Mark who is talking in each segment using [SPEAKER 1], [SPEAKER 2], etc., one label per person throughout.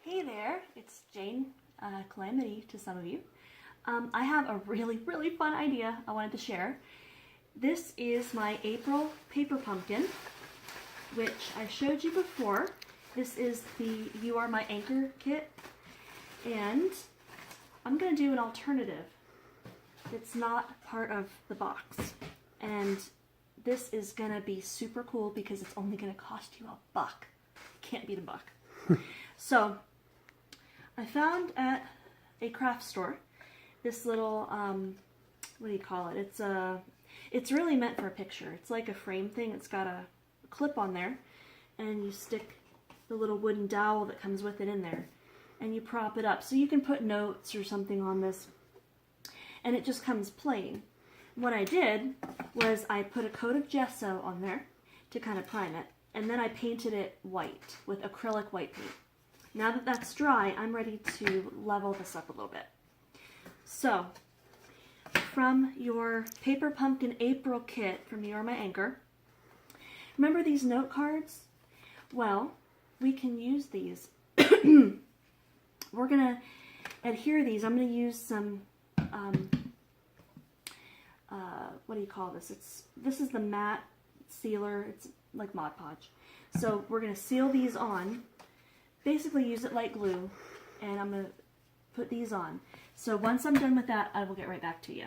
[SPEAKER 1] Hey there, it's Jane, Calamity to some of you. I have a really fun idea I wanted to share. This is my April paper pumpkin, which I showed you before. This is the You Are My Anchor kit, and I'm going to do an alternative. It's not part of the box, and this is going to be super cool because it's only going to cost you $1. Can't beat $1. So, I found at a craft store this little, what do you call it? It's really meant for a picture. It's like a frame thing. It's got a clip on there, and you stick the little wooden dowel that comes with it in there, and you prop it up. So you can put notes or something on this, and it just comes plain. What I did was I put a coat of gesso on there to kind of prime it, and then I painted it white with acrylic white paint. Now that that's dry, I'm ready to level this up a little bit. So, from your Paper Pumpkin April kit from You Are My Anchor, remember these note cards? Well, we can use these. We're going to adhere these. I'm going to use some, what do you call this? This is the matte sealer. It's like Mod Podge. So we're going to seal these on. Basically use it like glue, and I'm going to put these on. So once I'm done with that, I will get right back to you.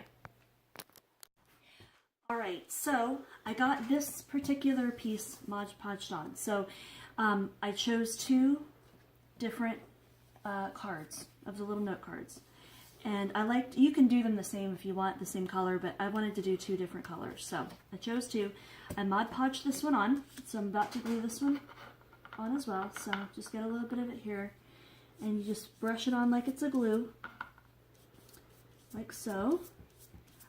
[SPEAKER 1] Alright, so I got this particular piece Mod Podged on. So I chose two different cards of the little note cards. And you can do them the same if you want, the same color, but I wanted to do two different colors. So I chose two. I Mod Podged this one on, so I'm about to glue this one on as well. So just get a little bit of it here, and you just brush it on like it's a glue, like so.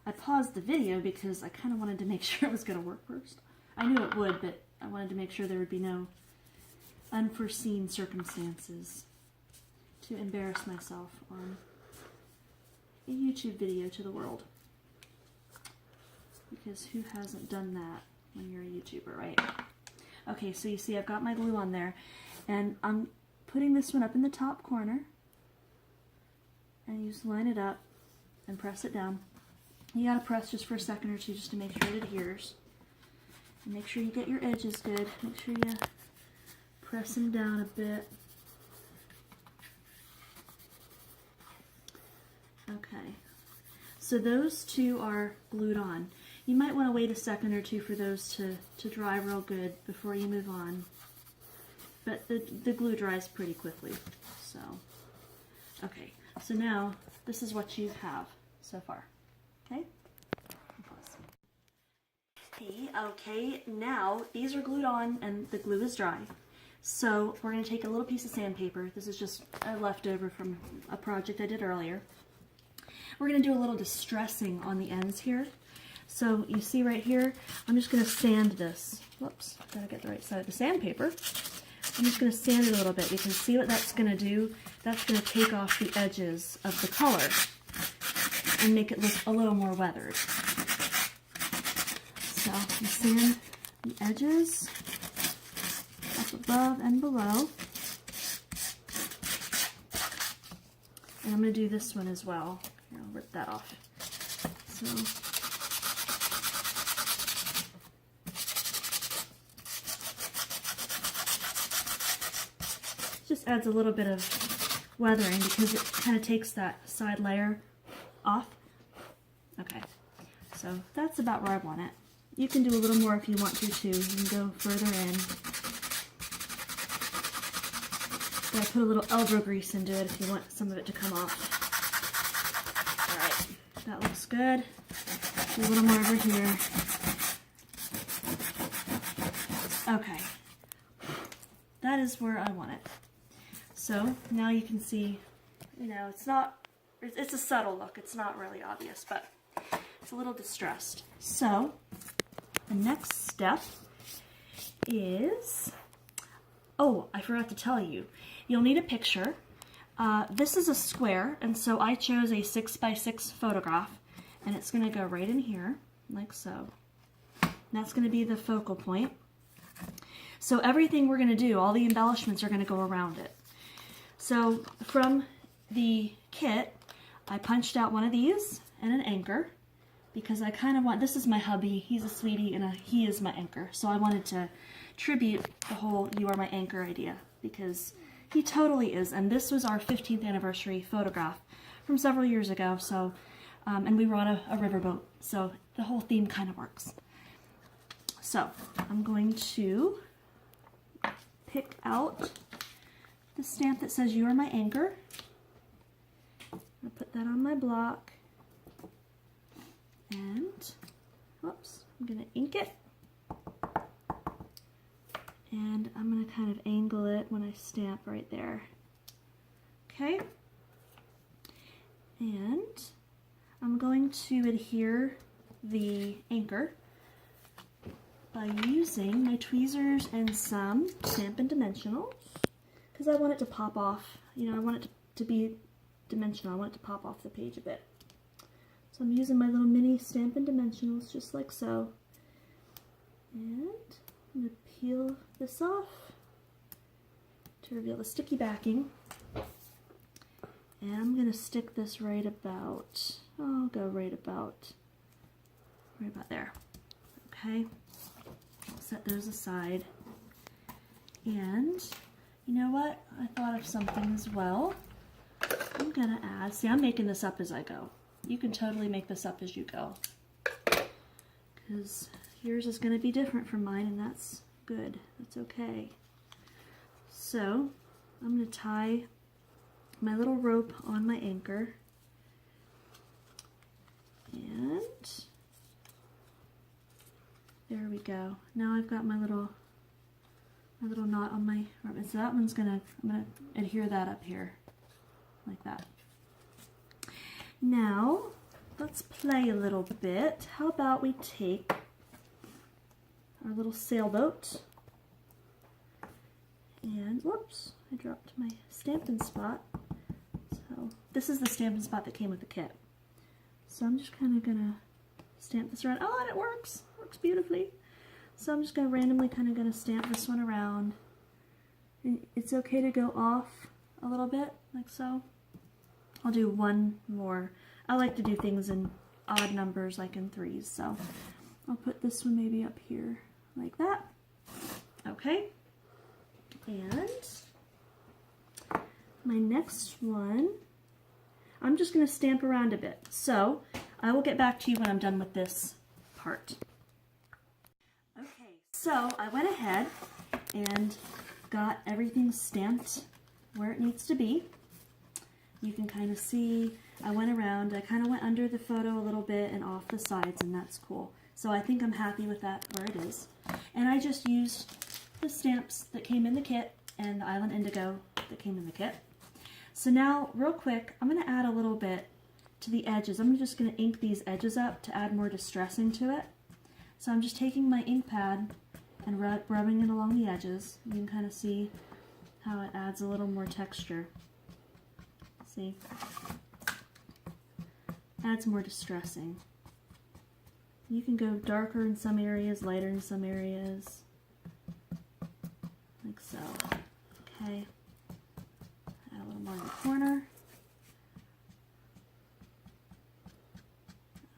[SPEAKER 1] I paused the video because I kind of wanted to make sure it was going to work first. I knew it would, but I wanted to make sure there would be no unforeseen circumstances to embarrass myself on a YouTube video to the world. Because who hasn't done that when you're a YouTuber, right? Okay, so you see I've got my glue on there, and I'm putting this one up in the top corner, and you just line it up and press it down. You gotta press just for a second or two just to make sure it adheres. And make sure you get your edges good. Make sure you press them down a bit. Okay, so those two are glued on. You might want to wait a second or two for those to dry real good before you move on. But the glue dries pretty quickly. So, okay. So now, this is what you have so far. Okay? Okay, now these are glued on and the glue is dry. So we're going to take a little piece of sandpaper. This is just a leftover from a project I did earlier. We're going to do a little distressing on the ends here. So you see right here, I'm just going to sand this. Whoops, gotta get the right side of the sandpaper. I'm just going to sand it a little bit because see what that's going to do? That's going to take off the edges of the color and make it look a little more weathered. So you sand the edges up above and below. And I'm going to do this one as well. Here, I'll rip that off. So. Just adds a little bit of weathering because it kind of takes that side layer off. Okay, so that's about where I want it. You can do a little more if you want to too. You can go further in. But I put a little elbow grease into it if you want some of it to come off. Alright, that looks good. Do a little more over here. Okay, that is where I want it. So now you can see, you know, it's a subtle look. It's not really obvious, but it's a little distressed. So the next step is, oh, I forgot to tell you, you'll need a picture. This is a square, and so I chose a 6x6 photograph, and it's going to go right in here, like so. And that's going to be the focal point. So everything we're going to do, all the embellishments are going to go around it. So from the kit, I punched out one of these and an anchor because I kind of want, this is my hubby, he's a sweetie, and he is my anchor. So I wanted to tribute the whole "you are my anchor" idea because he totally is. And this was our 15th anniversary photograph from several years ago. So, and we were on a riverboat. So the whole theme kind of works. So I'm going to pick out the stamp that says "you are my anchor." I'll put that on my block. And, whoops, I'm going to ink it. And I'm going to kind of angle it when I stamp right there. Okay. And I'm going to adhere the anchor by using my tweezers and some Stampin' Dimensionals because I want it to pop off. You know, I want it to be dimensional. I want it to pop off the page a bit. So I'm using my little mini Stampin' Dimensionals just like so. And I'm going to peel this off to reveal the sticky backing. And I'm going to stick this right about, I'll go right about there. Okay, I'll set those aside. And you know what? I thought of something as well. I'm going to add, see, I'm making this up as I go. You can totally make this up as you go. Because yours is going to be different from mine, and that's good. That's okay. So I'm going to tie my little rope on my anchor. And there we go. Now I've got my little knot on my rope. So that one's I'm gonna adhere that up here like that. Now let's play a little bit. How about we take our little sailboat and whoops, I dropped my Stampin' Spot. So this is the Stampin' Spot that came with the kit. So I'm just kind of gonna stamp this around. Oh, and it works. Works beautifully. So I'm just gonna randomly gonna stamp this one around. And it's okay to go off a little bit, like so. I'll do one more. I like to do things in odd numbers, like in threes. So I'll put this one maybe up here, like that. Okay. And my next one, I'm just going to stamp around a bit. So I will get back to you when I'm done with this part. Okay, so I went ahead and got everything stamped where it needs to be. You can kind of see I went around, I kind of went under the photo a little bit and off the sides, and that's cool. So I think I'm happy with that where it is. And I just used the stamps that came in the kit and the Island Indigo that came in the kit. So now, real quick, I'm going to add a little bit to the edges. I'm just going to ink these edges up to add more distressing to it. So I'm just taking my ink pad and rubbing it along the edges. You can kind of see how it adds a little more texture. See? Adds more distressing. You can go darker in some areas, lighter in some areas. Like so. Okay. Add a little more in the corner.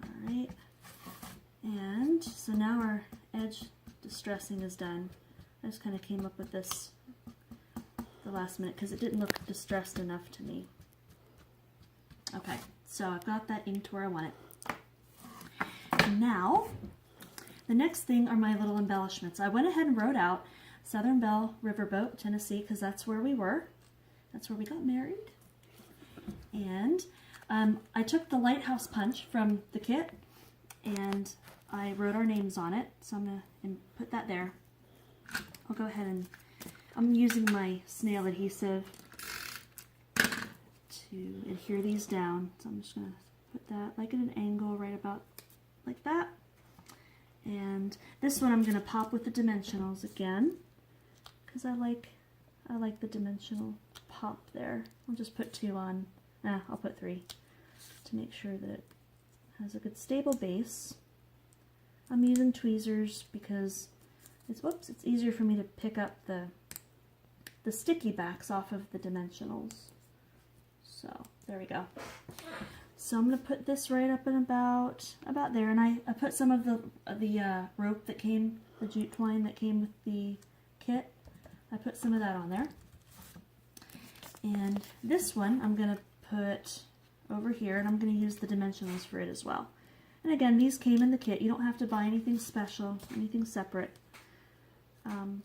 [SPEAKER 1] Alright. And so now our edge distressing is done. I just kind of came up with this the last minute because it didn't look distressed enough to me. Okay, so I've got that inked where I want it. Now, the next thing are my little embellishments. I went ahead and wrote out Southern Belle Riverboat, Tennessee, because that's where we were. That's where we got married. And I took the lighthouse punch from the kit and I wrote our names on it. So I'm going to put that there. I'll go ahead and I'm using my snail adhesive to adhere these down. So I'm just going to put that like at an angle right about like that. And this one I'm going to pop with the dimensionals again because I like the dimensional pop there. I'll just put 2 on. I'll put 3 to make sure that it has a good stable base. I'm using tweezers because it's easier for me to pick up the the sticky backs off of the dimensionals. So there we go. So I'm going to put this right up and about there, and I put some of the rope that came, the jute twine that came with the kit. I put some of that on there. And this one I'm going to put over here, and I'm going to use the dimensionals for it as well. And again, these came in the kit. You don't have to buy anything special, anything separate. So I'm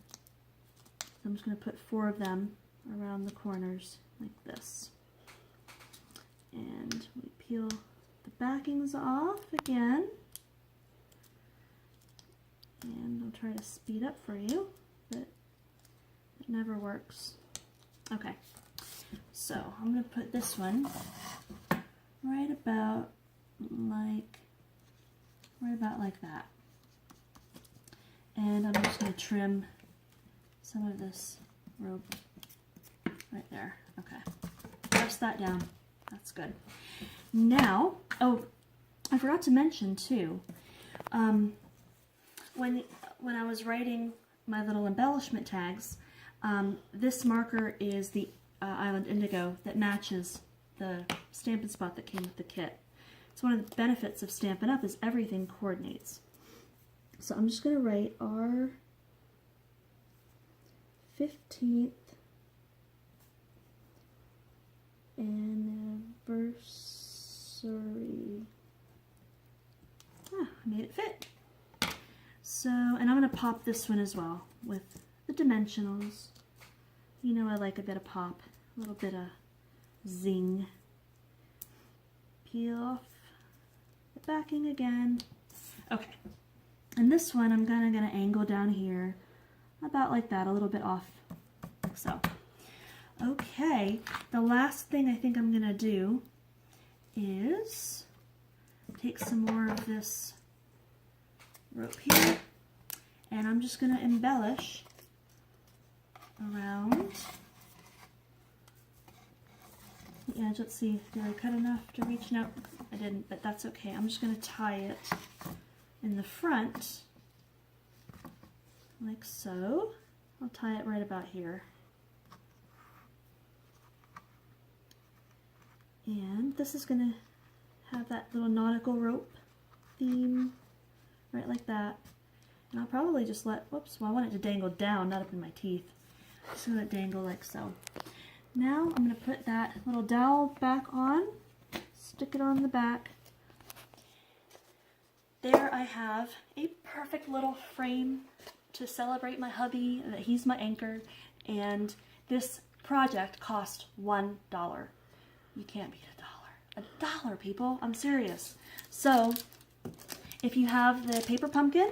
[SPEAKER 1] just going to put 4 of them around the corners like this. And we peel the backings off again. And I'll try to speed up for you, but it never works. Okay, so I'm going to put this one right about like that. And I'm just going to trim some of this rope right there. Okay, press that down. That's good. Now, oh, I forgot to mention too, when I was writing my little embellishment tags, this marker is the Island Indigo that matches the Stampin' Spot that came with the kit. So one of the benefits of Stampin' Up! Is everything coordinates. So I'm just going to write our 15th anniversary. Ah, I made it fit. So, and I'm going to pop this one as well with the dimensionals. You know I like a bit of pop, a little bit of zing. Peel off the backing again. Okay, and this one I'm gonna angle down here about like that, a little bit off, like so. Okay, the last thing I think I'm gonna do is take some more of this rope here, and I'm just gonna embellish around the edge. Let's see, did I cut enough to reach? No, I didn't, but that's okay. I'm just going to tie it in the front, like so. I'll tie it right about here. And this is going to have that little nautical rope theme, right like that. And I'll probably just let, whoops, well I want it to dangle down, not up in my teeth. Just let it dangle like so. Now I'm going to put that little dowel back on, stick it on the back. There I have a perfect little frame to celebrate my hubby, that he's my anchor, and this project cost $1. You can't beat $1. $1, people, I'm serious. So if you have the paper pumpkin,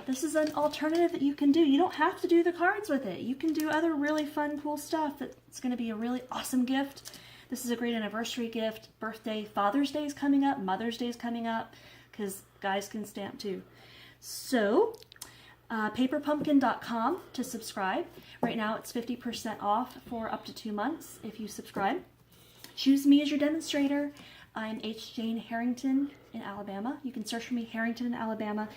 [SPEAKER 1] this is an alternative that you can do. You don't have to do the cards with it. You can do other really fun, cool stuff that's going to be a really awesome gift. This is a great anniversary gift, birthday, Father's Day is coming up, Mother's Day is coming up, because guys can stamp too. So, paperpumpkin.com to subscribe. Right now it's 50% off for up to 2 months if you subscribe. Choose me as your demonstrator. I'm H. Jane Harrington in Alabama. You can search for me, Harrington in Alabama.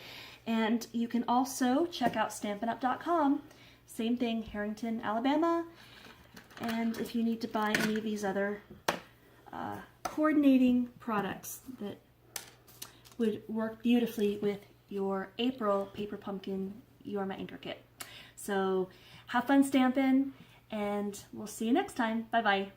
[SPEAKER 1] And you can also check out stampinup.com. Same thing, Harrington, Alabama. And if you need to buy any of these other coordinating products that would work beautifully with your April Paper Pumpkin You're My Anchor Kit. So have fun stamping, and we'll see you next time. Bye-bye.